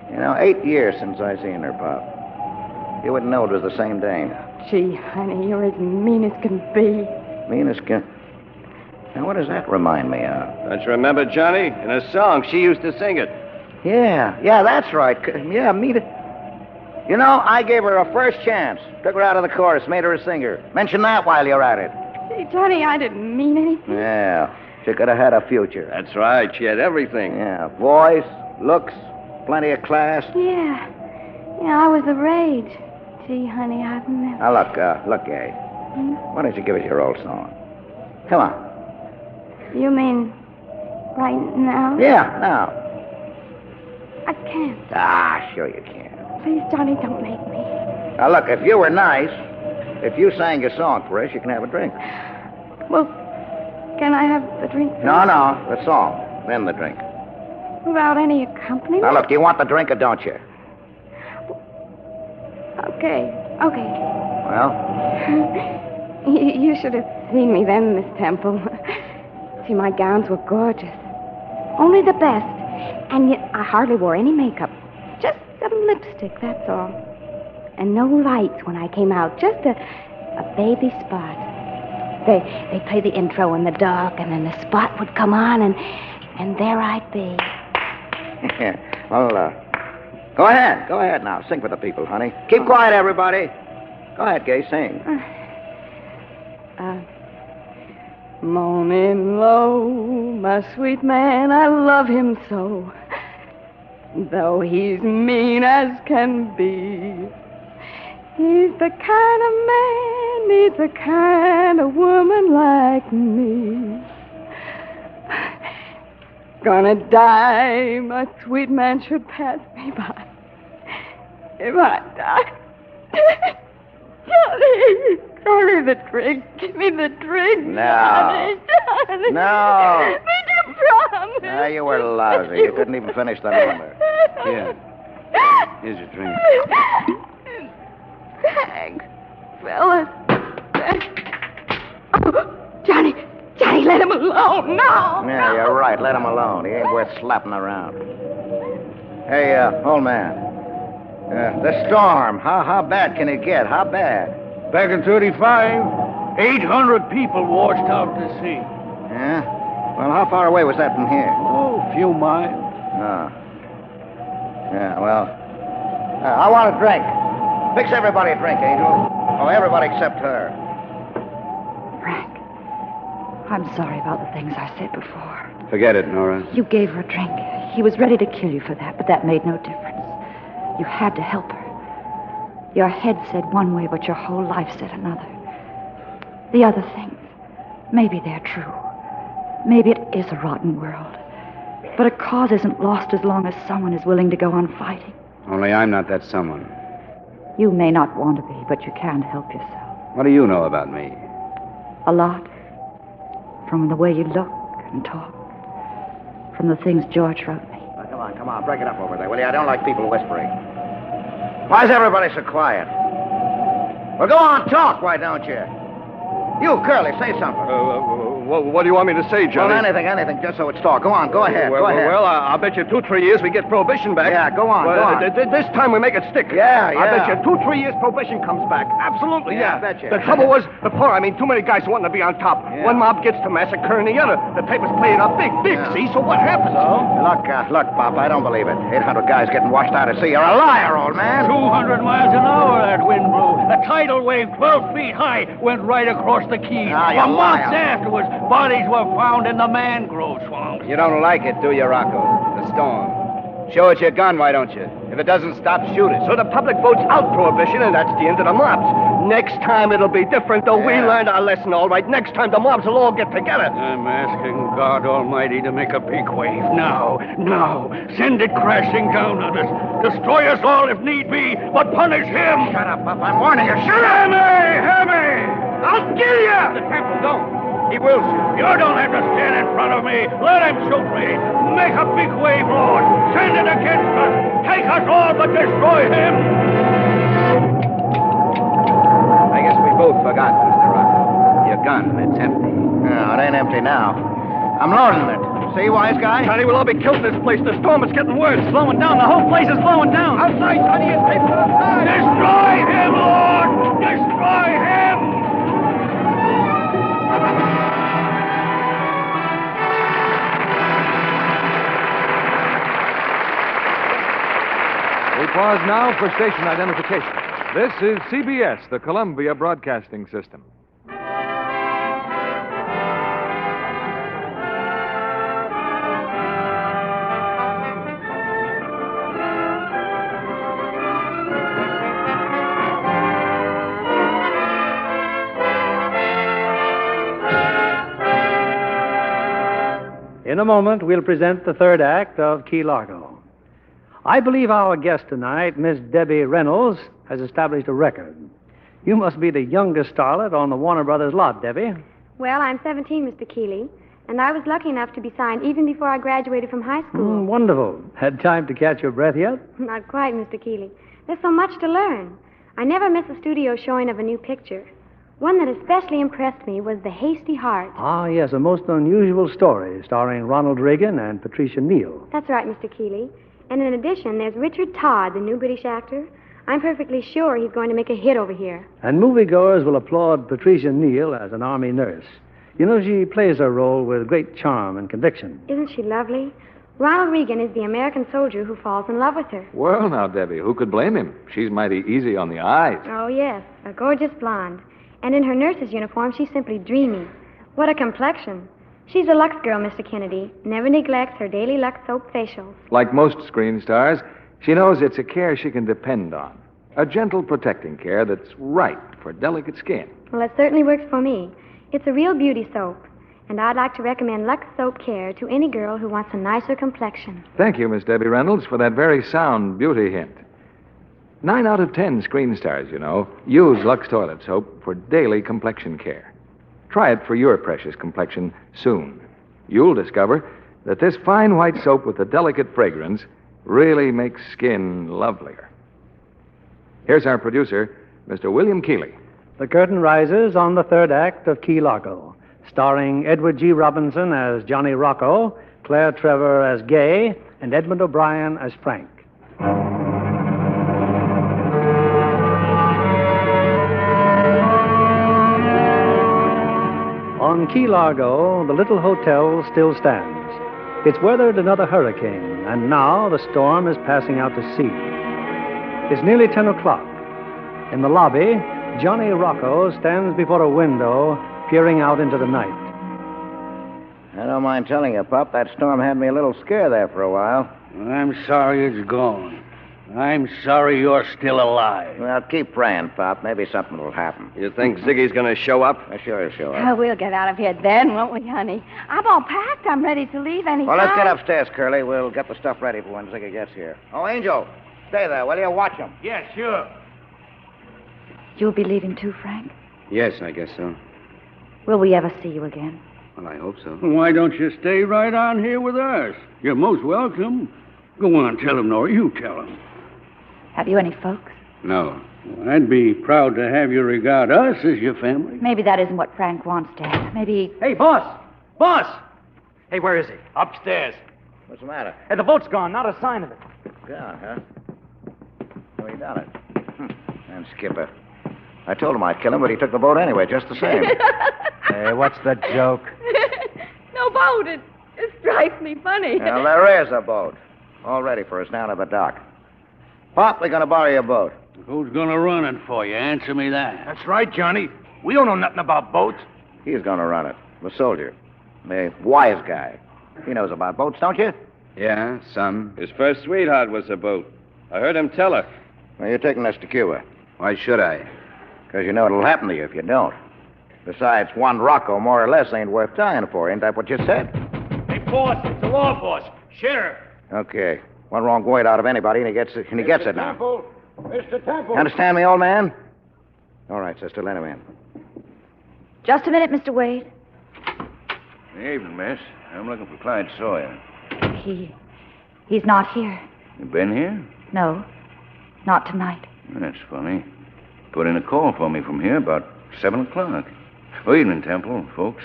You know, 8 years since I seen her, Pop. You wouldn't know it was the same dame. Gee, honey, you're as mean as can be. Mean as can... Now, what does that remind me of? Don't you remember, Johnny? In a song, she used to sing it. Yeah, that's right. Yeah, meet it. You know, I gave her a first chance. Took her out of the chorus, made her a singer. Mention that while you're at it. Gee, Johnny, I didn't mean anything. Yeah, she could have had a future. That's right. She had everything. Yeah, voice, looks, plenty of class. Yeah, I was the rage. Gee, honey, I've never... Now, look, Gay. Why don't you give us your old song? Come on. You mean right now? Yeah, now. I can't. Ah, sure you can. Please, Johnny, don't make me. Now, look, if you were nice, if you sang a song for us, you can have a drink. Well, can I have the drink first? No, the song, then the drink. Without any accompaniment? Now, look, do you want the drink or don't you? Okay. Well? You should have seen me then, Miss Temple. See, my gowns were gorgeous. Only the best. And yet I hardly wore any makeup. Just some lipstick, that's all. And no lights when I came out. Just a baby spot. They play the intro in the dark, and then the spot would come on, and there I'd be. Well, go ahead now. Sing for the people, honey. Keep quiet, everybody. Go ahead, Gay, sing. Moaning low, my sweet man, I love him so. Though he's mean as can be, he's the kind of man needs a kind of woman like me. Gonna die, my sweet man should pass me by. If I die, Johnny, the drink. Give me the drink. No. Johnny. No. Make a promise. Ah, you were lousy. You couldn't even finish the number. Here. Here's your drink. Thanks, fellas. Oh, Johnny, let him alone. No. Yeah, you're right. Let him alone. He ain't worth slapping around. Hey, old man. The storm. How bad can it get? How bad? Back in 35, 800 people washed out to sea. Yeah? Well, how far away was that from here? Oh, a few miles. Oh. Yeah, well, I want a drink. Fix everybody a drink, Angel. Oh, everybody except her. Frank, I'm sorry about the things I said before. Forget it, Nora. You gave her a drink. He was ready to kill you for that, but that made no difference. You had to help her. Your head said one way, but your whole life said another. The other things, maybe they're true. Maybe it is a rotten world. But a cause isn't lost as long as someone is willing to go on fighting. Only I'm not that someone. You may not want to be, but you can't help yourself. What do you know about me? A lot. From the way you look and talk. From the things George wrote me. Now, come on, break it up over there, will you? I don't like people whispering. Why's everybody so quiet? Well, go on, talk, why don't you? You, Curly, say something. What do you want me to say, Johnny? Well, anything, just so it's talk. Go on, go ahead, go ahead. Well, I'll bet you 2-3 years we get prohibition back. Yeah, go on, go on. This time we make it stick. Yeah. I bet you 2-3 years prohibition comes back. Absolutely, yeah. I bet you. The trouble was, before, too many guys wanting to be on top. Yeah. One mob gets to massacring the other. The papers play it up big, Yeah. see? So what happens? Look, Pop, I don't believe it. 800 guys getting washed out at sea. You're a liar, old man. 200 miles an hour that wind blew. A tidal wave 12 feet high went right across the Keys. You Months liar. afterwards, bodies were found in the mangrove swamps. You don't like it, do you, Rocco? The storm. Show us your gun, why don't you? If it doesn't stop, shoot it. So the public votes out prohibition, and that's the end of the mobs. Next time it'll be different, though. We learned our lesson all right. Next time the mobs will all get together. I'm asking God Almighty to make a big wave now. Send it crashing down on us. Destroy us all if need be, but punish him. Shut up, Pop. I'm warning you. Shut up! Hammy! I'll kill you! The Temple, don't. He will shoot. You don't have to stand in front of me. Let him shoot me. Make a big wave, Lord. Send it against us. Take us all, but destroy him. I guess we both forgot, Mr. Rocco. Your gun, it's empty. No, it ain't empty now. I'm loading it. See, wise guy? Johnny, we'll all be killed in this place. The storm is getting worse. Slowing down. The whole place is slowing down. Outside, Johnny, it's papers outside. Destroy him, Lord. Destroy him. We pause now for station identification. This is CBS, the Columbia Broadcasting System. In a moment, we'll present the third act of Key Largo. I believe our guest tonight, Miss Debbie Reynolds, has established a record. You must be the youngest starlet on the Warner Brothers lot, Debbie. Well, I'm 17, Mr. Keeley, and I was lucky enough to be signed even before I graduated from high school. Wonderful. Had time to catch your breath yet? Not quite, Mr. Keeley. There's so much to learn. I never miss a studio showing of a new picture. One that especially impressed me was The Hasty Heart. Ah, yes, a most unusual story starring Ronald Reagan and Patricia Neal. That's right, Mr. Keeley. And in addition, there's Richard Todd, the new British actor. I'm perfectly sure he's going to make a hit over here. And moviegoers will applaud Patricia Neal as an army nurse. You know, she plays her role with great charm and conviction. Isn't she lovely? Ronald Reagan is the American soldier who falls in love with her. Well, now, Debbie, who could blame him? She's mighty easy on the eyes. Oh, yes, a gorgeous blonde. And in her nurse's uniform, she's simply dreamy. What a complexion. She's a Lux girl, Mr. Kennedy. Never neglects her daily Lux soap facials. Like most screen stars, she knows it's a care she can depend on. A gentle, protecting care that's right for delicate skin. Well, it certainly works for me. It's a real beauty soap. And I'd like to recommend Lux Soap Care to any girl who wants a nicer complexion. Thank you, Miss Debbie Reynolds, for that very sound beauty hint. 9 out of 10 screen stars, you know, use Lux Toilet Soap for daily complexion care. Try it for your precious complexion soon. You'll discover that this fine white soap with the delicate fragrance really makes skin lovelier. Here's our producer, Mr. William Keeley. The curtain rises on the third act of Key Largo, starring Edward G. Robinson as Johnny Rocco, Claire Trevor as Gay, and Edmund O'Brien as Frank. On Key Largo, the little hotel still stands. It's weathered another hurricane, and now the storm is passing out to sea. It's nearly 10 o'clock. In the lobby, Johnny Rocco stands before a window, peering out into the night. I don't mind telling you, Pop, that storm had me a little scared there for a while. I'm sorry it's gone. I'm sorry you're still alive. Well, keep praying, Pop. Maybe something will happen. You think Ziggy's going to show up? Sure he'll show up. We'll get out of here then, won't we, honey? I'm all packed. I'm ready to leave any Well, time. let's get upstairs, Curly. We'll get the stuff ready for when Ziggy gets here. Oh, Angel, stay there, will you? Watch him. Yeah, sure. You'll be leaving too, Frank? Yes, I guess so. Will we ever see you again? Well, I hope so. Why don't you stay right on here with us? You're most welcome. Go on, tell him, Nora. You tell him. Have you any folks? No. Well, I'd be proud to have you regard us as your family. Maybe that isn't what Frank wants to have. Maybe... Hey, boss! Boss! Hey, where is he? Upstairs. What's the matter? Hey, the boat's gone. Not a sign of it. Gone, huh? Well, he done it. And Skipper. I told him I'd kill him, but he took the boat anyway, just the same. Hey, what's the joke? No boat. It strikes me funny. Well, there is a boat. All ready for us down at the dock. Pop, we're going to borrow your boat. Who's going to run it for you? Answer me that. That's right, Johnny. We don't know nothing about boats. He's going to run it. The soldier. The wise guy. He knows about boats, don't you? Yeah, some. His first sweetheart was a boat. I heard him tell her. Well, you're taking us to Cuba. Why should I? Because you know it'll happen to you if you don't. Besides, one Rocco, more or less, ain't worth dying for. Ain't that what you said? Hey, boss, it's the law boss. Sheriff. Okay. One wrong word out of anybody, and he gets it now. Temple. Mr. Temple. Understand me, old man? All right, sister, let him in. Just a minute, Mr. Wade. Good evening, miss. I'm looking for Clyde Sawyer. He's not here. You been here? No, not tonight. That's funny. Put in a call for me from here about 7 o'clock. Oh, evening, Temple, folks.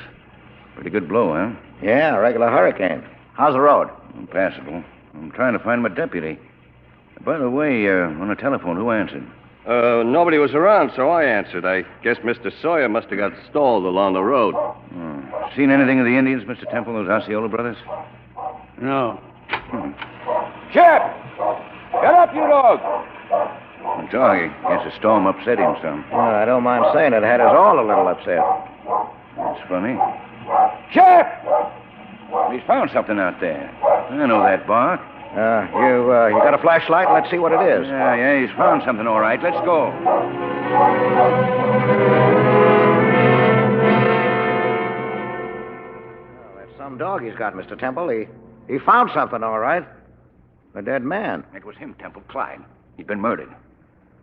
Pretty good blow, huh? Yeah, a regular hurricane. How's the road? Passable. I'm trying to find my deputy. By the way, on the telephone, who answered? Nobody was around, so I answered. I guess Mr. Sawyer must have got stalled along the road. Seen anything of the Indians, Mr. Temple, those Osceola brothers? No. Sheriff! Get up, you dog! The dog, guess the storm upset him some. Well, I don't mind saying it had us all a little upset. That's funny. Sheriff! He's found something out there. I know that bark. You got a flashlight? Let's see what it is. Yeah, he's found something, all right. Let's go. Well, that's some dog he's got, Mr. Temple. He found something, all right. A dead man. It was him, Temple, Clyde. He'd been murdered.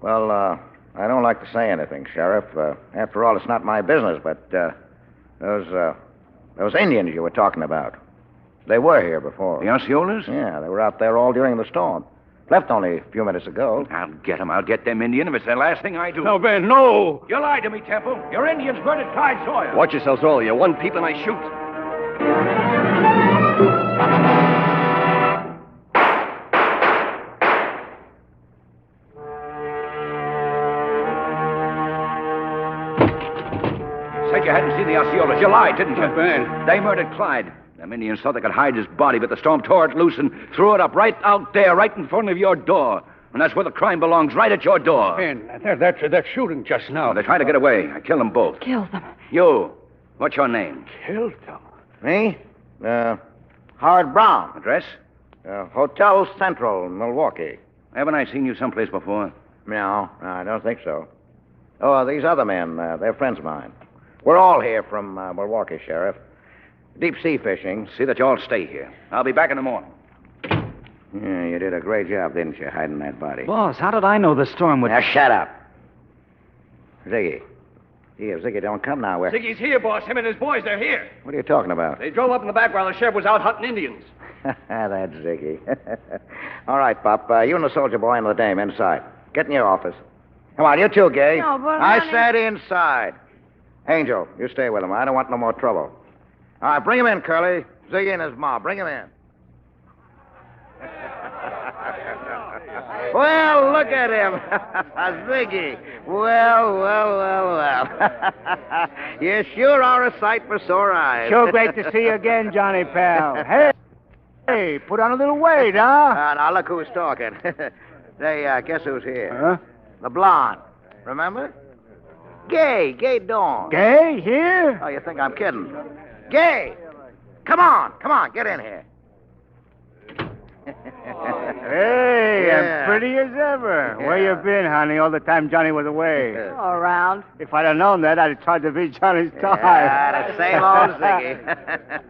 Well, I don't like to say anything, Sheriff. After all, it's not my business, but those Indians you were talking about, they were here before. The Osceolas? Yeah, they were out there all during the storm. Left only a few minutes ago. I'll get them. I'll get them Indian if it's the last thing I do. No, Ben, no. You lied to me, Temple. Your Indians murdered Clyde Sawyer. Watch yourselves, all of you. One peep and I shoot. Said you hadn't seen the Osceolas. You lied, didn't you? Ben. They murdered Clyde. Them Indians thought they could hide his body, but the storm tore it loose and threw it up right out there, right in front of your door. And that's where the crime belongs, right at your door. Ben, that's shooting just now. Oh, they tried to get away. I killed them both. Killed them. You. What's your name? Killed them. Me? Howard Brown. Address? Hotel Central, Milwaukee. Haven't I seen you someplace before? No, I don't think so. Oh, these other men, they're friends of mine. We're all here from Milwaukee, Sheriff. Deep sea fishing. See that you all stay here. I'll be back in the morning. Yeah, you did a great job, didn't you, hiding that body? Boss, how did I know the storm would... Now, shut up. Ziggy. Here, Ziggy, don't come now. Ziggy's here, boss. Him and his boys, they're here. What are you talking about? They drove up in the back while the sheriff was out hunting Indians. That's Ziggy. All right, Pop. You and the soldier boy and the dame inside. Get in your office. Come on, you too, Gay. No, but I honey... said inside. Angel, you stay with him. I don't want no more trouble. All right, bring him in, Curly. Ziggy and his ma. Bring him in. Well, look at him. Ziggy. Well. You sure are a sight for sore eyes. Sure great to see you again, Johnny pal. Hey, put on a little weight, huh? Now, look who's talking. Say, guess who's here? Huh? The blonde. Remember? Gay Dawn. Gay, here? Oh, you think I'm kidding? Gay! Come on, get in here. Hey, Yeah. I'm pretty as ever. Where you been, honey, all the time Johnny was away? All around. If I'd have known that, I'd have tried to beat Johnny's time. Yeah, the same old Ziggy.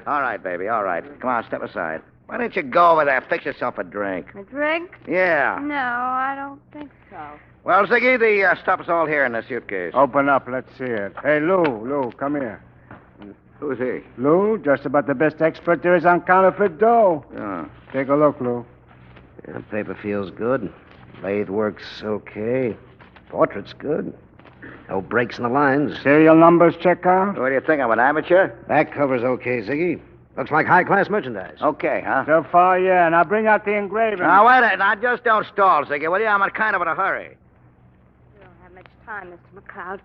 All right, baby, all right. Come on, step aside. Why don't you go over there, fix yourself a drink? A drink? Yeah. No, I don't think so. Well, Ziggy, the stuff is all here in the suitcase. Open up, let's see it. Hey, Lou, come here. Who's he? Lou, just about the best expert there is on counterfeit dough. Oh. Take a look, Lou. The paper feels good. Lathe works okay. Portrait's good. No breaks in the lines. Serial numbers check out? What do you think? I'm an amateur? Back cover's okay, Ziggy. Looks like high-class merchandise. Okay, huh? So far, yeah. Now bring out the engraving. Now, wait a minute. Now, just don't stall, Ziggy, will you? I'm in kind of in a hurry. We don't have much time, Mr. McLeod.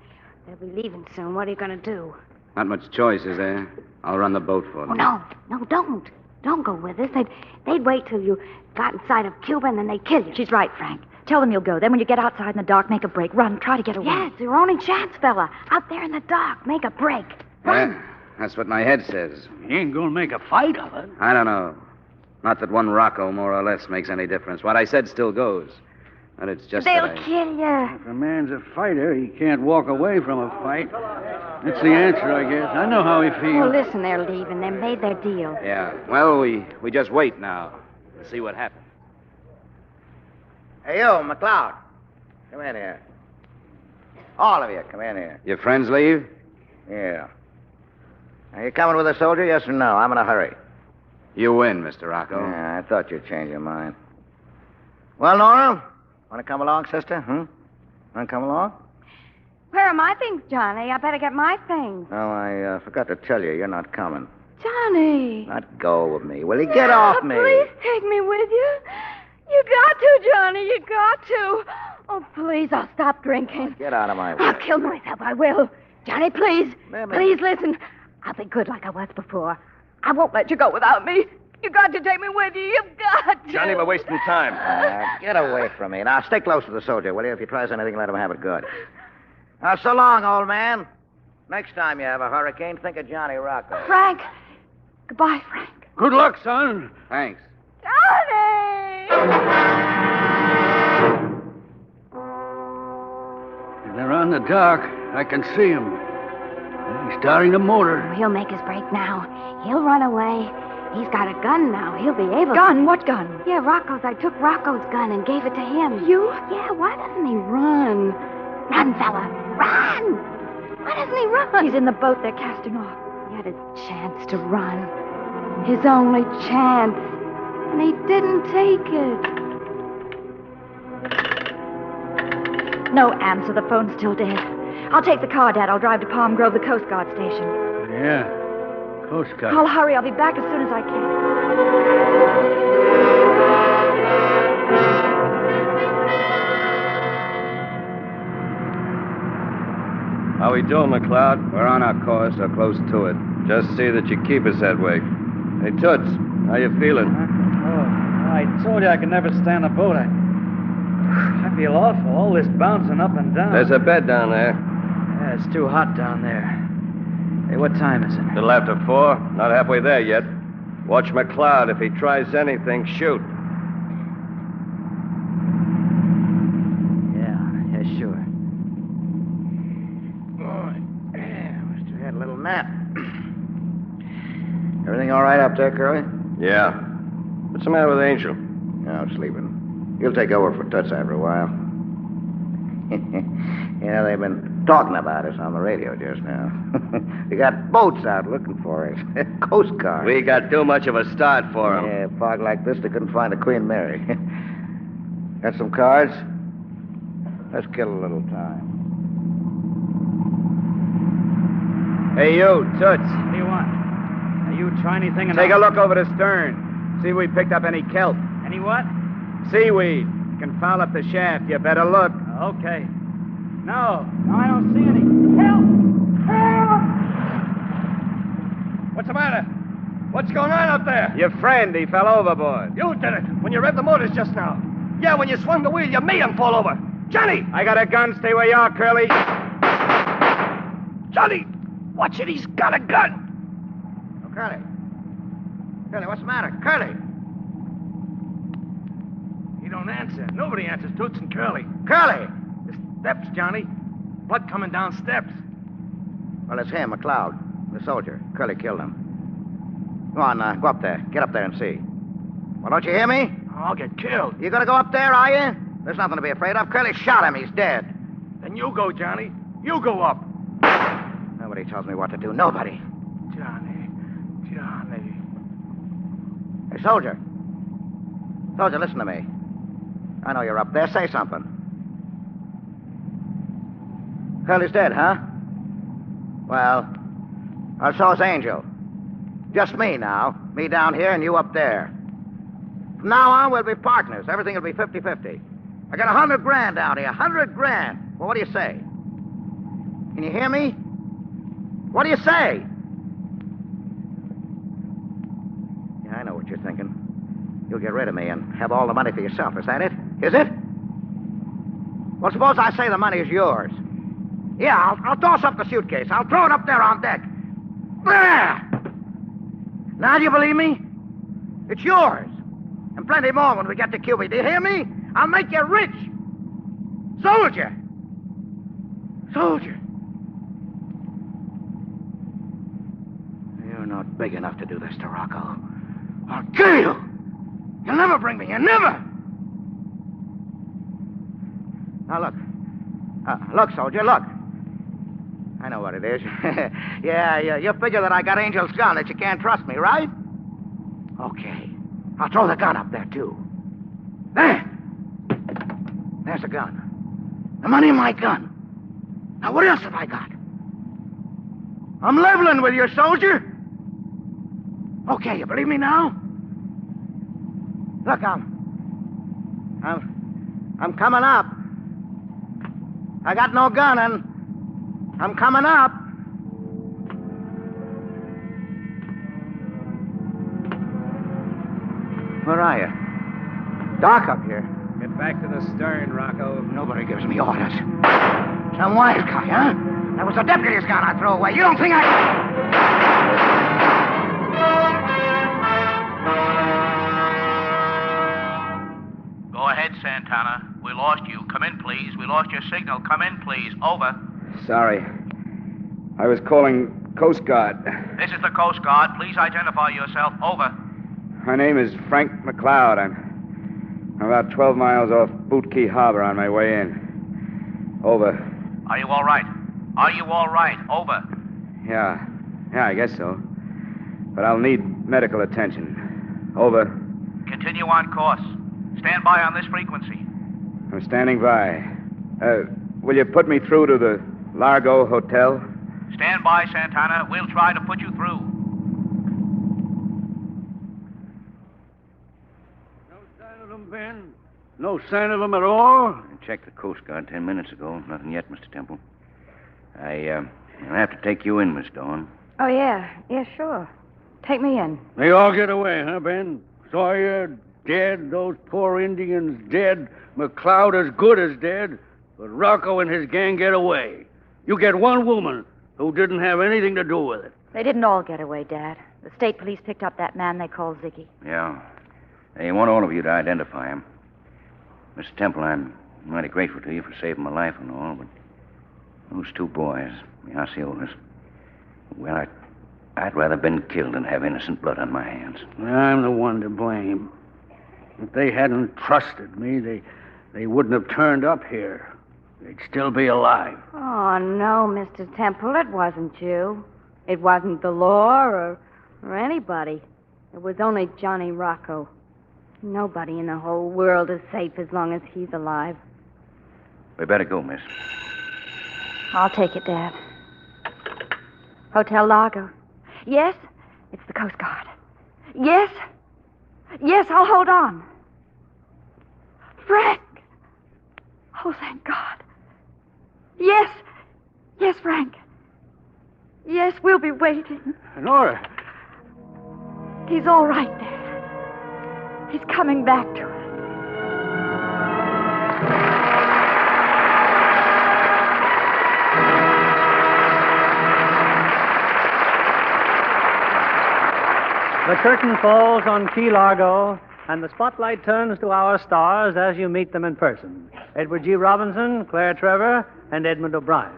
They'll be leaving soon. What are you going to do? Not much choice, is there? I'll run the boat for them. Oh, no, don't. Don't go with us. They'd wait till you got in sight of Cuba and then they'd kill you. She's right, Frank. Tell them you'll go. Then when you get outside in the dark, make a break. Run. Try to get away. Yeah, it's your only chance, fella. Out there in the dark. Make a break. Run. Yeah, that's what my head says. You ain't gonna make a fight of it. I don't know. Not that one Rocco, more or less, makes any difference. What I said still goes. But it's just They'll that I... kill you. If a man's a fighter, he can't walk away from a fight. That's the answer, I guess. I know how he Well, feels. listen, they're leaving. They made their deal. Yeah, well, we just wait now and see what happens. Hey, you, McLeod. Come in here. All of you, come in here. Your friends leave? Yeah. Are you coming with a soldier, yes or no? I'm in a hurry. You win, Mr. Rocco. Yeah, I thought you'd change your mind. Well, Nora, want to come along, sister? Want to come along? Where are my things, Johnny? I better get my things. Oh, I forgot to tell you, you're not coming. Johnny. Not go with me. Will you get off me? Please take me with you. You got to, Johnny. You got to. Oh, please, I'll stop drinking. Get out of my way. I'll kill myself. I will. Johnny, please. Ma'am. Please listen. I'll be good like I was before. I won't let you go without me. You got to take me with you. You've got to. Johnny, we're wasting time. Get away from me. Now, stay close to the soldier, will you? If he tries anything, let him have it good. Now, so long, old man. Next time you have a hurricane, think of Johnny Rocco. Frank. Goodbye, Frank. Good luck, son. Thanks. Johnny! They're on the dock. I can see him. He's starting the motor. He'll make his break now. He'll run away. He's got a gun now. He'll be able to... Gun? What gun? Yeah, Rocco's. I took Rocco's gun and gave it to him. You? Yeah, why doesn't he run? Run, fella. Run! Why doesn't he run? He's in the boat. They're casting off. He had a chance to run. His only chance. And he didn't take it. No answer. The phone's still dead. I'll take the car, Dad. I'll drive to Palm Grove, the Coast Guard station. Yeah, Coast Guard. I'll hurry. I'll be back as soon as I can. How we doing, McLeod? We're on our course, or close to it. Just see that you keep us that way. Hey, Toots, how you feeling? Oh, I told you I could never stand a boat. I feel awful, all this bouncing up and down. There's a bed down there. Yeah, it's too hot down there. Hey, what time is it? Little after 4. Not halfway there yet. Watch McLeod. If he tries anything, shoot. Yeah, sure. Must have had a little nap. Everything all right up there, Curly? Yeah. What's the matter with Angel? No, sleeping. He'll take over for Toots after a while. Yeah, they've been talking about us on the radio just now. They got boats out looking for us. Coast Guard. We got too much of a start for him. Yeah, fog like this, they couldn't find a Queen Mary. Got some cards? Let's kill a little time. Hey, you, Toots. What do you want? Are you try anything? Take a look over the stern. See if we picked up any kelp. Any what? Seaweed. Can foul up the shaft. You better look. Okay. No, I don't see any. Help! Help! What's the matter? What's going on up there? Your friend, he fell overboard. You did it when you revved the motors just now. Yeah, when you swung the wheel, you made him fall over. Johnny! I got a gun. Stay where you are, Curly. Johnny! Watch it, he's got a gun. Oh, Curly. Curly, what's the matter? Curly! don't answer. Nobody answers Toots and Curly. Curly! The steps, Johnny. Blood coming down steps. Well, it's him, McLeod, the soldier. Curly killed him. Go on, go up there. Get up there and see. Well, don't you hear me? I'll get killed. You gonna go up there, are you? There's nothing to be afraid of. Curly shot him. He's dead. Then you go, Johnny. You go up. Nobody tells me what to do. Nobody. Johnny. Hey, soldier. Soldier, listen to me. I know you're up there. Say something. Curly's dead, huh? Well, so is Angel. Just me now. Me down here and you up there. From now on, we'll be partners. Everything will be 50-50. I got $100,000 out here. $100,000. Well, what do you say? Can you hear me? What do you say? Yeah, I know what you're thinking. You'll get rid of me and have all the money for yourself. Is that it? Is it? Well, suppose I say the money is yours. Yeah, I'll toss up the suitcase. I'll throw it up there on deck. There! Now do you believe me? It's yours. And plenty more when we get to Cuba. Do you hear me? I'll make you rich. Soldier! Soldier! You're not big enough to do this to Rocco. I'll kill you! You'll never bring me. You never! Now look. Look, soldier, look. I know what it is. Yeah, you figure that I got Angel's gun, that you can't trust me, right? Okay. I'll throw the gun up there, too. There! There's the gun. The money in my gun. Now, what else have I got? I'm leveling with you, soldier. Okay, you believe me now? Look, I'm coming up. I got no gun, and I'm coming up. Where are you? Dark up here. Get back to the stern, Rocco. Nobody gives me orders. Some wise guy, huh? That was the deputy's gun I threw away. You don't think I... Go ahead, Santana. We lost you. Come in, please. We lost your signal. Come in, please. Over. Sorry. I was calling Coast Guard. This is the Coast Guard. Please identify yourself. Over. My name is Frank McLeod. I'm about 12 miles off Boot Key Harbor on my way in. Over. Are you all right? Are you all right? Over. Yeah, I guess so. But I'll need medical attention. Over. Continue on course. Stand by on this frequency. I'm standing by. Will you put me through to the Largo Hotel? Stand by, Santana. We'll try to put you through. No sign of them, Ben? No sign of them at all? I checked the Coast Guard 10 minutes ago. Nothing yet, Mr. Temple. I'll have to take you in, Miss Dawn. Oh, yeah. Yeah, sure. Take me in. They all get away, huh, Ben? Sawyer dead, those poor Indians dead, McLeod as good as dead, but Rocco and his gang get away. You get one woman who didn't have anything to do with it. They didn't all get away, Dad. The state police picked up that man they call Ziggy. Yeah. They want all of you to identify him. Mr. Temple, I'm mighty grateful to you for saving my life and all, but those two boys, the Osceolas, well, I'd rather been killed than have innocent blood on my hands. I'm the one to blame. If they hadn't trusted me, they wouldn't have turned up here. They'd still be alive. Oh, no, Mr. Temple, it wasn't you. It wasn't the law or anybody. It was only Johnny Rocco. Nobody in the whole world is safe as long as he's alive. We better go, miss. I'll take it, Dad. Hotel Largo. Yes? It's the Coast Guard. Yes? Yes, I'll hold on. Frank! Oh, thank God. Yes. Yes, Frank. Yes, we'll be waiting. Nora. He's all right, Dad. He's coming back to us. The curtain falls on Key Largo and the spotlight turns to our stars as you meet them in person. Edward G. Robinson, Claire Trevor, and Edmund O'Brien.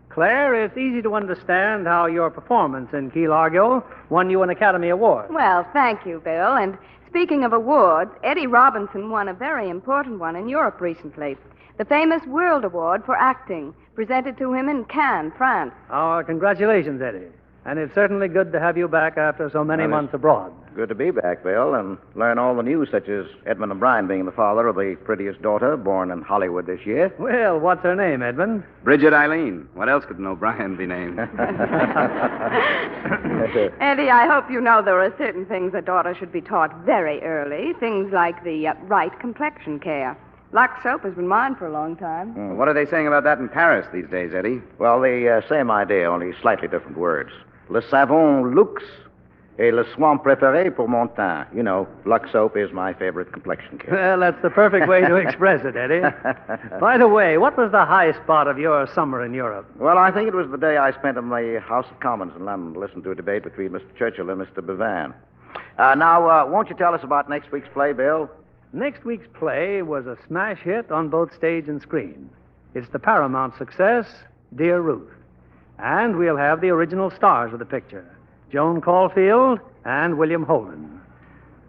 Claire, it's easy to understand how your performance in Key Largo won you an Academy Award. Well, thank you, Bill. And speaking of awards, Eddie Robinson won a very important one in Europe recently. The famous World Award for Acting, presented to him in Cannes, France. Our congratulations, Eddie. And it's certainly good to have you back after so many months abroad. Good to be back, Bill, and learn all the news, such as Edmund O'Brien being the father of the prettiest daughter born in Hollywood this year. Well, what's her name, Edmund? Bridget Eileen. What else could an O'Brien be named? Eddie, I hope you know there are certain things a daughter should be taught very early. Things like the right complexion care. Lux soap has been mine for a long time. What are they saying about that in Paris these days, Eddie? Well, the same idea, only slightly different words. Le savon Lux et le soin préféré pour mon teint. You know, Lux soap is my favorite complexion care. Well, that's the perfect way to express it, Eddie. By the way, what was the high spot of your summer in Europe? Well, I think it was the day I spent in the House of Commons in London to listen to a debate between Mr. Churchill and Mr. Bevan. Now, won't you tell us about next week's play, Bill? Next week's play was a smash hit on both stage and screen. It's the Paramount success, Dear Ruth. And we'll have the original stars of the picture, Joan Caulfield and William Holden.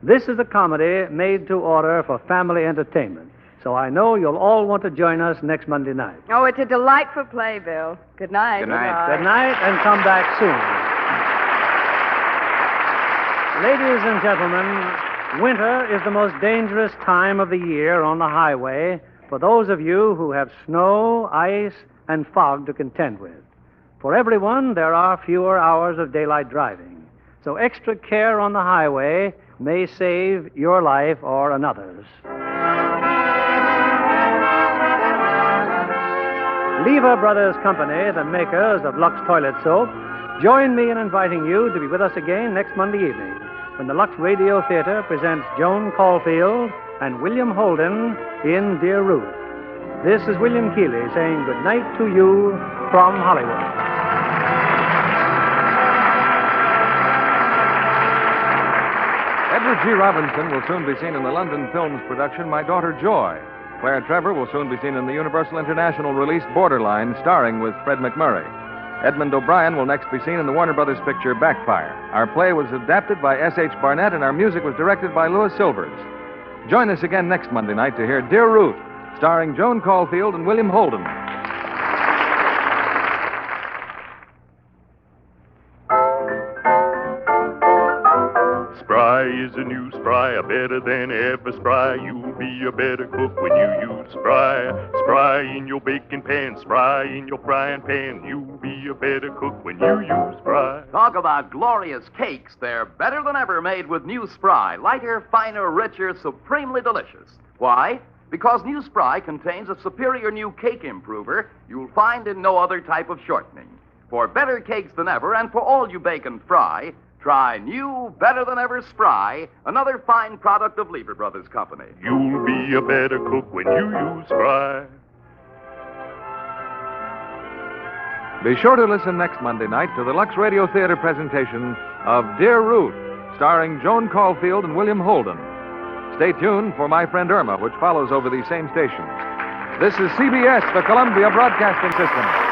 This is a comedy made to order for family entertainment, so I know you'll all want to join us next Monday night. Oh, it's a delightful play, Bill. Good night. Good night. Good night, and come back soon. Ladies and gentlemen, winter is the most dangerous time of the year on the highway for those of you who have snow, ice, and fog to contend with. For everyone, there are fewer hours of daylight driving, so extra care on the highway may save your life or another's. Lever Brothers Company, the makers of Lux Toilet Soap, join me in inviting you to be with us again next Monday evening when the Lux Radio Theater presents Joan Caulfield and William Holden in Dear Ruth. This is William Keeley saying good night to you from Hollywood. Edward G. Robinson will soon be seen in the London Films production My Daughter Joy. Claire Trevor will soon be seen in the Universal International release Borderline, starring with Fred McMurray. Edmund O'Brien will next be seen in the Warner Brothers picture Backfire. Our play was adapted by S.H. Barnett, and our music was directed by Louis Silvers. Join us again next Monday night to hear Dear Ruth, starring Joan Caulfield and William Holden. Spry is a new Spry, a better than ever Spry. You'll be a better cook when you use Spry. Spry in your baking pan, Spry in your frying pan. You'll be a better cook when you use Spry. Talk about glorious cakes. They're better than ever made with new Spry. Lighter, finer, richer, supremely delicious. Why? Because new Spry contains a superior new cake improver you'll find in no other type of shortening. For better cakes than ever, and for all you bake and fry, try new, better-than-ever Spry, another fine product of Lever Brothers Company. You'll be a better cook when you use Spry. Be sure to listen next Monday night to the Lux Radio Theater presentation of Dear Ruth, starring Joan Caulfield and William Holden. Stay tuned for My Friend Irma, which follows over these same stations. This is CBS, the Columbia Broadcasting System.